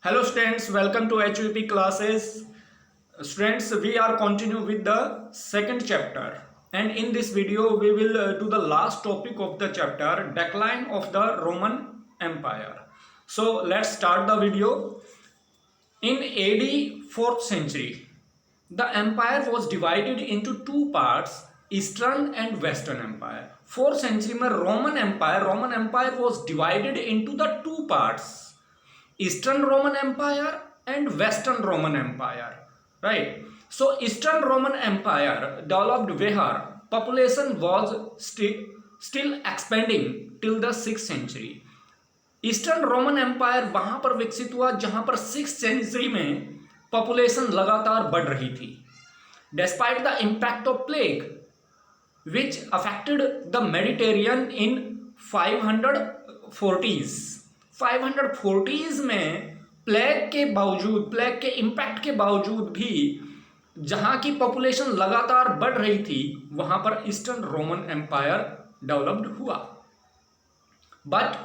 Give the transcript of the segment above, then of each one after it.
Hello students, welcome to HVP classes. Students, we are continue with the second chapter, and in this video we will do the last topic of the chapter, decline of the Roman Empire. So let's start the video. In AD 4th century, the empire was divided into two parts, Eastern and Western Empire. 4th century में Roman Empire was divided into the two parts, Eastern Roman Empire and Western Roman Empire, right? So Eastern Roman Empire developed where population was still expanding till the 6th century. Eastern Roman empire वहां पर विकसित हुआ जहां पर 6th century में population लगातार बढ़ रही थी. Despite the impact of plague which affected the Mediterranean in 540s. 540s में प्लेग के इम्पैक्ट के बावजूद भी जहां की पॉपुलेशन लगातार बढ़ रही थी वहां पर ईस्टर्न रोमन एम्पायर डेवलप्ड हुआ. But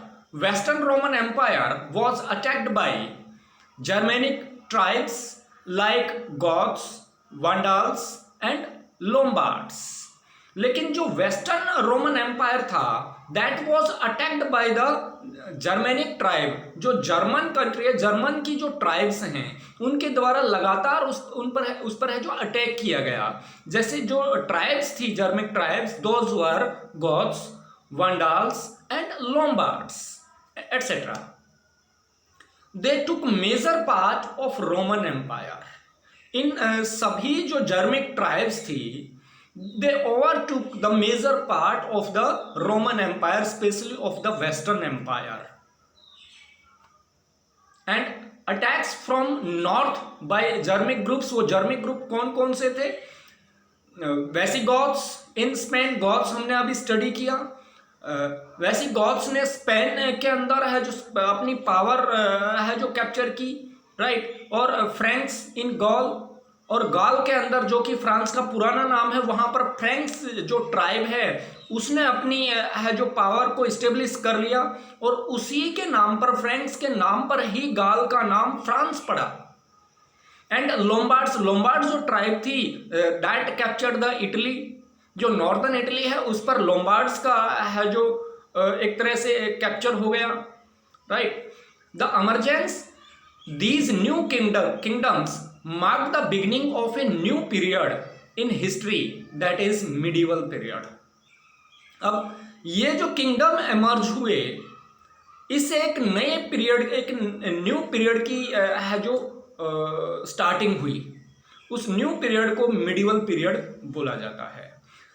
Western Roman Empire was attacked by Germanic tribes like Goths, Vandals and Lombards. लेकिन जो वेस्टर्न रोमन एम्पायर था that was attacked by the Germanic tribe. जो जर्मन कंट्री है, जर्मन की जो tribes हैं उनके द्वारा लगातार उस पर है जो अटैक किया गया. जैसे जो ट्राइब्स थी Germanic tribes, those were Goths, Vandals and Lombards etc. They took major part of Roman Empire. इन सभी जो जर्मिक ट्राइब्स थी they overtook the major part of the Roman Empire, especially of the Western Empire. And attacks from north by Germanic groups. वो जर्मिक group कौन कौन से थे? वेसिगॉथ्स in Spain. Goths हमने अभी स्टडी किया. वैसे गॉथ्स ने स्पेन के अंदर है जो अपनी पावर है जो कैप्चर की, राइट. और फ्रेंक्स इन गॉल, और गाल के अंदर जो कि फ्रांस का पुराना नाम है वहां पर फ्रेंक्स जो ट्राइब है उसने अपनी है जो पावर को इस्टेब्लिश कर लिया और उसी के नाम पर, फ्रेंक्स के नाम पर ही गाल का नाम फ्रांस पड़ा. एंड लोम्बार्ड्स जो ट्राइब थी दैट कैप्चर्ड द इटली. जो नॉर्दर्न इटली है उस पर लोम्बार्ड्स का है जो एक तरह से कैप्चर हो गया, right. The emergence these new kingdoms mark the beginning of a new period in history that is medieval period. अब ये जो किंगडम एमर्ज हुए इससे एक नए पीरियड, एक न्यू पीरियड की है जो स्टार्टिंग हुई. उस न्यू पीरियड को मिडिवल पीरियड बोला जाता है.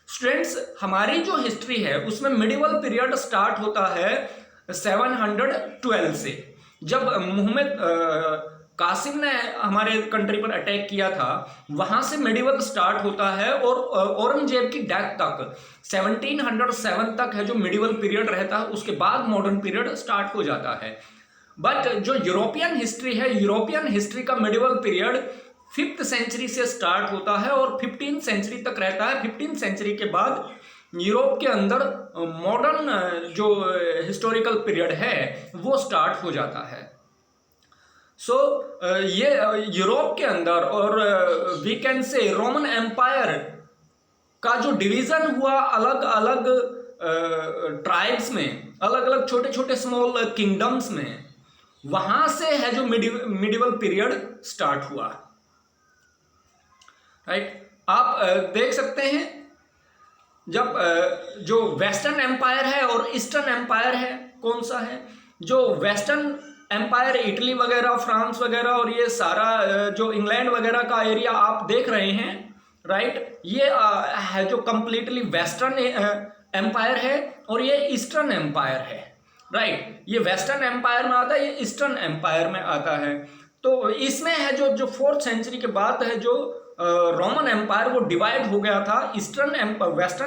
स्टूडेंट्स, हमारी जो हिस्ट्री है उसमें मिडिवल पीरियड स्टार्ट होता है 712 से, जब मोहम्मद कासिम ने हमारे कंट्री पर अटैक किया था. वहां से मिडिवल स्टार्ट होता है और औरंगजेब की डेथ तक 1707 तक है जो मिडिवल पीरियड रहता है. उसके बाद मॉडर्न पीरियड स्टार्ट हो जाता है. बट जो यूरोपियन हिस्ट्री है, यूरोपियन हिस्ट्री का मिडिवल पीरियड 5th सेंचुरी से स्टार्ट होता है और 15th सेंचुरी तक रहता है. 15th सेंचुरी के बाद यूरोप के अंदर मॉडर्न जो हिस्टोरिकल पीरियड है वो स्टार्ट हो जाता है. सो ये यूरोप के अंदर, और we can say Roman empire का जो डिवीजन हुआ अलग अलग ट्राइब्स में, अलग अलग छोटे छोटे स्मॉल किंगडम्स में, वहां से है जो मिडिवल पीरियड स्टार्ट हुआ, राइट. आप देख सकते हैं जब जो वेस्टर्न एम्पायर है और ईस्टर्न एम्पायर है कौन सा है. जो वेस्टर्न एम्पायर इटली वगैरह, फ्रांस वगैरह और ये सारा जो इंग्लैंड वगैरह का एरिया आप देख रहे हैं, राइट. ये है जो कंप्लीटली वेस्टर्न एम्पायर है और ये ईस्टर्न एम्पायर है, राइट. ये वेस्टर्न एम्पायर में आता है, ये ईस्टर्न एम्पायर में आता है. तो इसमें है जो 4th सेंचुरी के बाद है जो रोमन एम्पायर वो डिवाइड हो गया था वेस्टर्न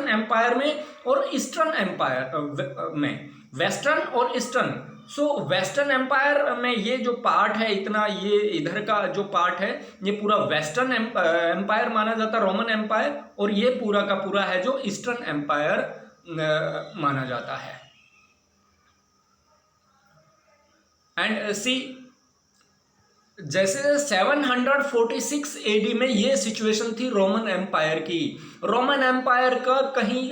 एम्पायर में और ईस्टर्न एम्पायर में, वेस्टर्न और ईस्टर्न. सो वेस्टर्न एम्पायर में ये जो पार्ट है इतना, ये इधर का जो पार्ट है ये पूरा वेस्टर्न एम्पायर माना जाता है, रोमन एम्पायर, और ये पूरा का पूरा है जो ईस्टर्न एम्पायर माना जाता है. एंड सी जैसे 746 एडी में ये सिचुएशन थी रोमन एम्पायर की। रोमन एम्पायर का कहीं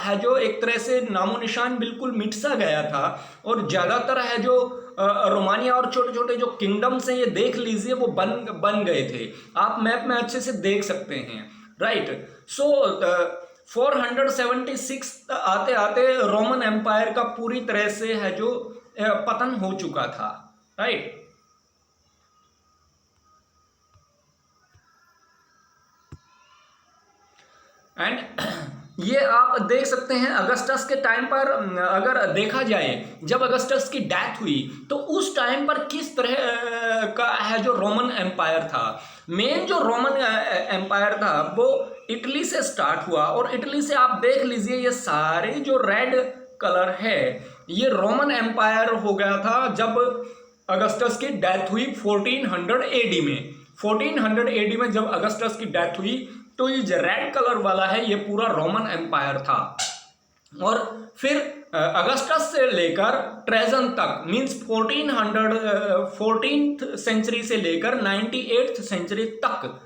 है जो एक तरह से नामो निशान बिल्कुल मिट सा गया था, और ज़्यादातर है जो रोमानिया और छोटे छोटे जो किंगडम्स हैं ये देख लीजिए वो बन गए थे। आप मैप में अच्छे से देख सकते हैं, राइट। सो 476 आते आते रोमन एम्पायर का पूरी तरह से है जो पतन हो चुका था, राइट। एंड ये आप देख सकते हैं अगस्टस के टाइम पर, अगर देखा जाए जब अगस्टस की डेथ हुई तो उस टाइम पर किस तरह का है जो रोमन एम्पायर था। मेन जो रोमन एम्पायर था वो इटली से स्टार्ट हुआ, और इटली से आप देख लीजिए ये सारे जो रेड कलर है ये रोमन एम्पायर हो गया था जब अगस्टस की डेथ हुई 1400 एडी में। 1400 एडी में जब अगस्टस की डेथ हुई तो ये जो रेड कलर वाला है ये पूरा रोमन एम्पायर था। और फिर अगस्टस से लेकर ट्रेजन तक मींस 14th सेंचुरी से लेकर 98th सेंचुरी तक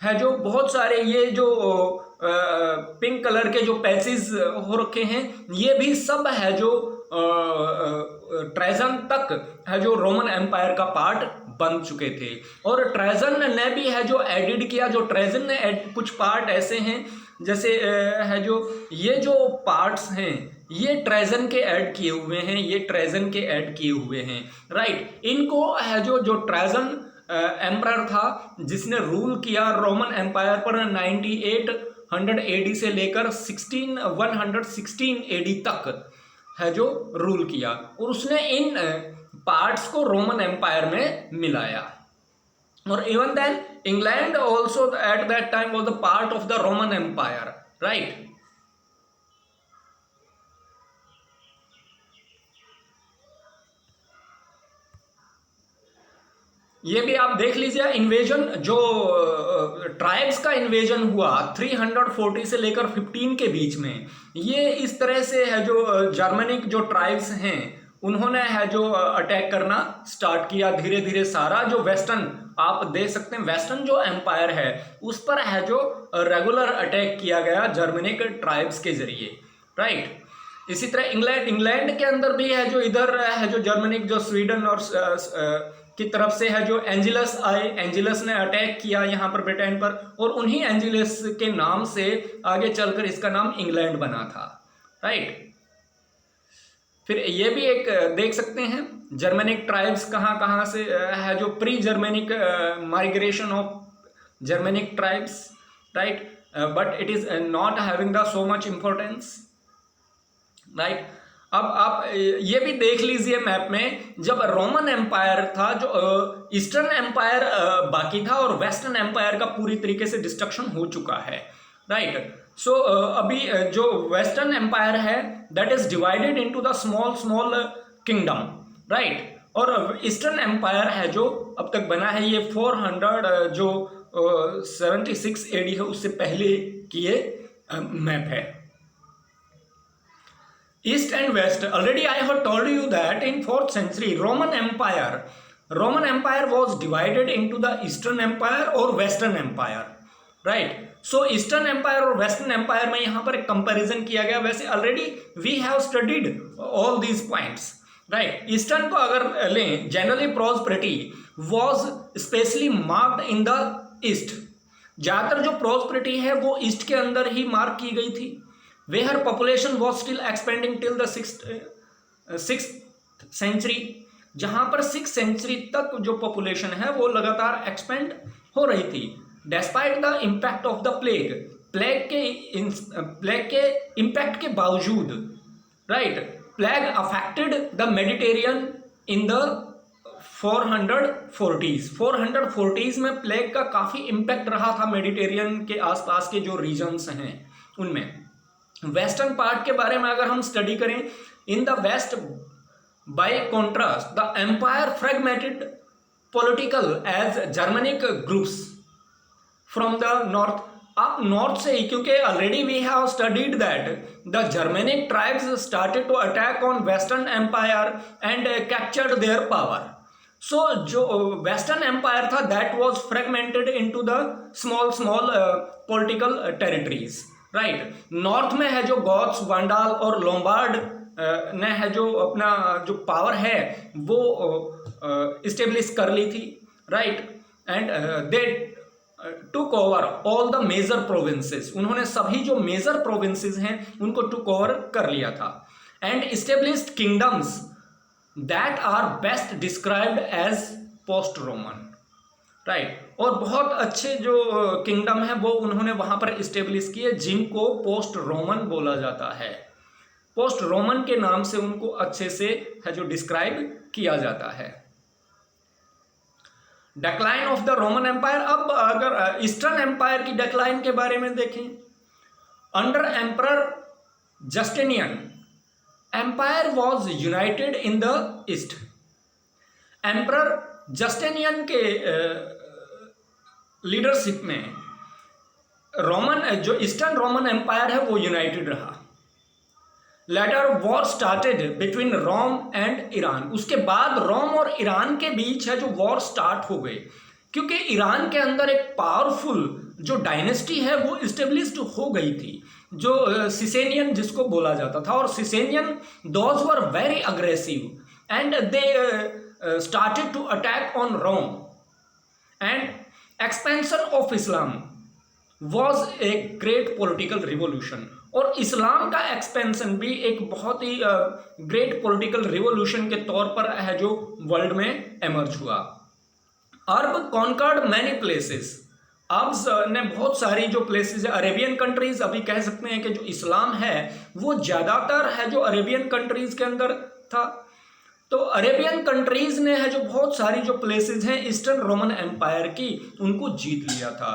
है जो बहुत सारे ये जो पिंक कलर के जो पैचेस हो रखे हैं ये भी सब है जो ट्रेजन तक है जो रोमन एम्पायर का पार्ट बन चुके थे। और ट्रेजन ने भी है जो एडिड किया, जो ट्रेजन ने कुछ पार्ट ऐसे हैं जैसे है जो ये जो पार्ट्स हैं ये ट्रेजन के ऐड किए हुए हैं, ये ट्रेजन के ऐड किए हुए हैं, राइट। इनको है जो ट्रेजन एम्परर था जिसने रूल किया रोमन एम्पायर पर 9800 एडी से लेकर 116 एडी तक है जो रूल किया, और उसने इन पार्ट्स को रोमन एम्पायर में मिलाया। और even then England also at that time was the part of the Roman empire, right. ये भी आप देख लीजिए इन्वेजन जो ट्राइब्स का इन्वेजन हुआ 340 से लेकर 15 के बीच में, ये इस तरह से है जो जर्मनिक जो ट्राइब्स हैं उन्होंने है जो अटैक करना स्टार्ट किया धीरे धीरे। सारा जो वेस्टर्न आप देख सकते हैं वेस्टर्न जो एम्पायर है उस पर है जो रेगुलर अटैक किया गया जर्मनिक ट्राइब्स के जरिए, राइट। इसी तरह इंग्लैंड के अंदर भी है जो इधर है जो जर्मनिक जो स्वीडन और की तरफ से है जो एंजिलस आए, एंजिलस ने अटैक किया यहाँ पर ब्रिटेन पर, और उन्हीं एंजिलस के नाम से आगे चलकर इसका नाम इंग्लैंड बना था, राइट। फिर ये भी एक देख सकते हैं जर्मनिक ट्राइब्स कहाँ कहाँ से है जो pre Germanic migration of Germanic tribes, right, but it is not having the so much importance, right. अब आप ये भी देख लीजिए मैप में जब रोमन एम्पायर था जो ईस्टर्न एम्पायर बाकी था और वेस्टर्न एम्पायर का पूरी तरीके से डिस्ट्रक्शन हो चुका है, राइट। सो अभी जो वेस्टर्न एम्पायर है that is divided into the small kingdom, right. और ईस्टर्न एम्पायर है जो अब तक बना है ये 400 जो 76 एडी है उससे पहले की ये मैप है। East and West, already I have told you that in 4th century Roman Empire was divided into the Eastern Empire और Western Empire, right? So Eastern Empire और Western Empire में यहाँ पर एक comparison किया गया। वैसे already we have studied all these points, right? Eastern को अगर लें generally prosperity was specially marked in the East। ज़्यादातर जो prosperity है वो East के अंदर ही मार्क की गई थी। where population was still expanding till the 6th century, जहाँ पर 6th century तक जो population है वो लगातार expand हो रही थी। Despite the impact of the plague के impact के बावजूद, right, plague affected the Mediterranean in the 440s में plague का काफ़ी impact रहा था मेडिटेरियन के आसपास के जो regions हैं उनमें। वेस्टर्न पार्ट के बारे में अगर हम स्टडी करें, in the west by contrast the empire fragmented political as Germanic groups from the north. आप नॉर्थ से ही, क्योंकि already we have studied that the Germanic tribes started to attack on western empire and captured their power, so जो western empire था that was fragmented into the small small political territories, right. North में है जो goths, वांडाल और Lombard ने है जो अपना जो पावर है वो इस्टेब्लिश कर ली थी, right. And they took over all the major provinces, उन्होंने सभी जो मेजर प्रोविंसेस हैं उनको टुक ओवर कर लिया था। And established kingdoms that are best described as post Roman, right. और बहुत अच्छे जो किंगडम है वो उन्होंने वहां पर इस्टेब्लिश किए जिनको पोस्ट रोमन बोला जाता है। पोस्ट रोमन के नाम से उनको अच्छे से है जो डिस्क्राइब किया जाता है। Decline of the Roman empire. अब अगर ईस्टर्न एम्पायर की डिक्लाइन के बारे में देखें, under emperor Justinian empire was united in the east. Emperor Justinian के लीडरशिप में रोमन जो ईस्टर्न रोमन एम्पायर है वो यूनाइटेड रहा। Later war started between Rome and Iran. उसके बाद रोम और ईरान के बीच है जो वॉर स्टार्ट हो गई, क्योंकि ईरान के अंदर एक पावरफुल जो डायनेस्टी है वो इस्टेब्लिश्ड हो गई थी, जो सिसेनियन जिसको बोला जाता था। और Sasanian those were very aggressive and they started to attack on Rome. And expansion of Islam was a great political revolution. और इस्लाम का एक्सपेंशन भी एक बहुत ही ग्रेट पॉलिटिकल रिवोल्यूशन के तौर पर है जो वर्ल्ड में एमर्ज हुआ। अरब कॉन्कर्ड मैनी प्लेसेस। अरब्स ने बहुत सारी जो प्लेसेस है, अरेबियन कंट्रीज, अभी कह सकते हैं कि जो इस्लाम है वो ज़्यादातर है जो अरेबियन कंट्रीज के अंदर था। तो अरेबियन कंट्रीज ने है जो बहुत सारी जो प्लेसेस हैं ईस्टर्न रोमन एम्पायर की उनको जीत लिया था,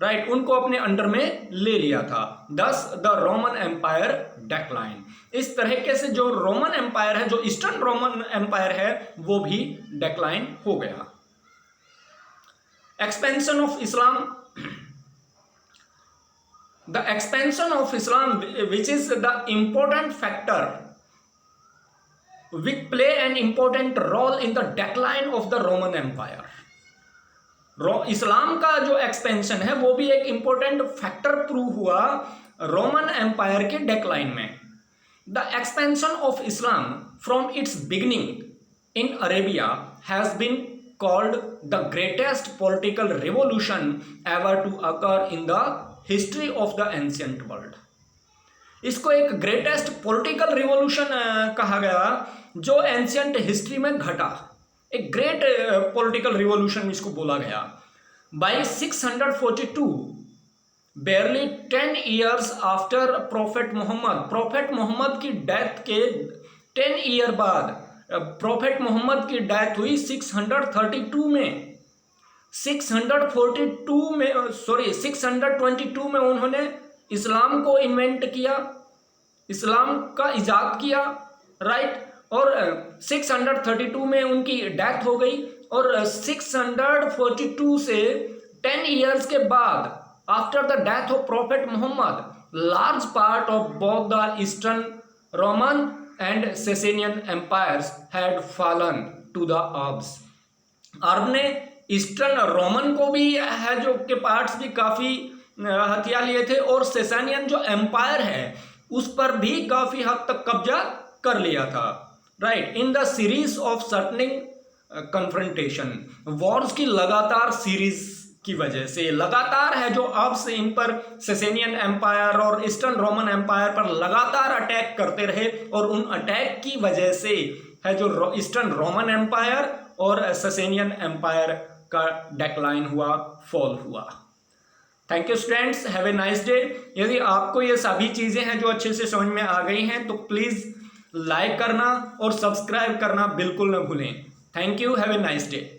राइट, उनको अपने अंडर में ले लिया था। दस द रोमन एम्पायर डिक्लाइन। इस तरीके से जो रोमन एम्पायर है, जो ईस्टर्न रोमन एम्पायर है वो भी डिक्लाइन हो गया। Expansion of Islam. The expansion of Islam which is the important factor which play an important role in the decline of the Roman Empire. Islam का जो expansion है वो भी एक इंपॉर्टेंट फैक्टर प्रूव हुआ रोमन एम्पायर के decline में। The expansion of Islam from its beginning in Arabia has been called the greatest political revolution ever to occur in the history of the ancient world। इसको एक greatest political revolution कहा गया जो ancient history में घटा, एक great political revolution इसको बोला गया। By 642 barely 10 years after prophet Muhammad की डेथ के 10 ईयर बाद प्रोफेट मोहम्मद की डेथ हुई 632 में। 622 में उन्होंने इस्लाम को इन्वेंट किया, इस्लाम का इजाद किया, राइट। और 632 में उनकी डेथ हो गई और 642 से 10 ईयर्स के बाद after the death of prophet Muhammad large part of both the eastern Roman and Sasanian empires had fallen to the Arabs। अरब ने ईस्टर्न रोमन को भी है जो के पार्ट्स भी काफ़ी हथिया लिए थे और सेसानियन जो एम्पायर है उस पर भी काफ़ी हद तक कब्जा कर लिया था, right. In the series of certaining confrontation, wars की लगातार सीरीज की वजह से लगातार है जो अब से इन पर सेसेनियन एम्पायर और ईस्टर्न रोमन एम्पायर पर लगातार अटैक करते रहे और उन अटैक की वजह से है जो ईस्टर्न रोमन एम्पायर और सेसेनियन एम्पायर का डिक्लाइन हुआ, फॉल हुआ। Thank you students, have a nice day. यदि आपको ये सभी चीज़ें हैं जो अच्छे से समझ में आ गई हैं तो प्लीज़ लाइक करना और सब्सक्राइब करना बिल्कुल न भूलें। Thank you, have a nice day.